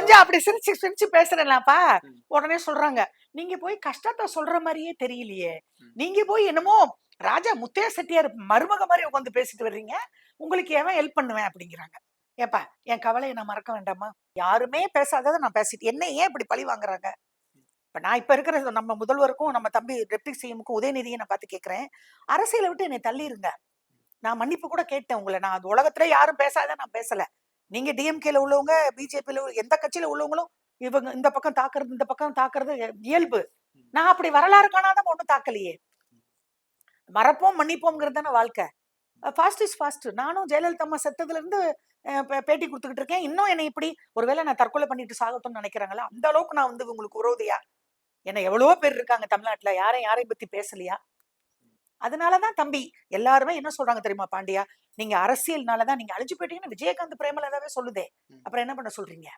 கொஞ்சம் அப்படி சிரிச்சு சிரிச்சு பேசுறேன்லப்பா, உடனே சொல்றாங்க, நீங்க போய் கஷ்டத்த சொல்ற மாதிரியே தெரியலையே, நீங்க போய் என்னமோ ராஜா முத்தையா செட்டியார் மருமக மாதிரி உட்காந்து பேசிட்டு வர்றீங்க, உங்களுக்கு எவன் ஹெல்ப் பண்ணுவேன் அப்படிங்கிறாங்க. ஏப்பா, என் கவலையை நான் மறக்க வேண்டாமா? யாருமே பேசாததை நான் பேசிட்டு என்ன ஏன் இப்படி பழி வாங்குறாங்க? இப்ப நான் இப்ப இருக்கிற நம்ம முதல்வருக்கும் நம்ம தம்பி டெப்டி சிஎம்க்கும் உதயநிதியை நான் பார்த்து கேட்கிறேன், அரசியலை விட்டு என்னை தள்ளிருங்க. நான் மன்னிப்பு கூட கேட்டேன் உங்களை. நான் அது உலகத்துல யாரும் பேசாத நான் பேசல. நீங்க டிஎம்கேல உள்ளவங்க, பிஜேபியில எந்த கட்சியில உள்ளவங்களும் இவங்க இந்த பக்கம் தாக்குறது இந்த பக்கம் தாக்குறது இயல்பு. நான் அப்படி வரலாறு காணாத ஒண்ணும் தாக்கலையே. மறப்போம் மன்னிப்போம்ங்கிறது தானே வாழ்க்கை. Fast is fast. நானும் ஜெயலலிதா அம்மா செத்ததுல இருந்து பேட்டி கொடுத்துக்கிட்டு இருக்கேன். இன்னும் என்னை இப்படி ஒருவேளை நான் தற்கொலை பண்ணிட்டு சாகட்டும்னு நினைக்கிறாங்களா? அந்த அளவுக்கு நான் வந்து உங்களுக்கு விரோதியா? என்ன எவ்வளவோ பேர் இருக்காங்க தமிழ்நாட்டுல, யாரையும் பத்தி பேசலையா? அதனாலதான் தம்பி எல்லாருமே என்ன சொல்றாங்க தெரியுமா பாண்டியா, நீங்க அரசியல்னாலதான் நீங்க அழிஞ்சு போயிட்டீங்கன்னு விஜயகாந்த் பிரேமலதாவே சொல்லுதே, அப்புறம் என்ன பண்ண சொல்றீங்க?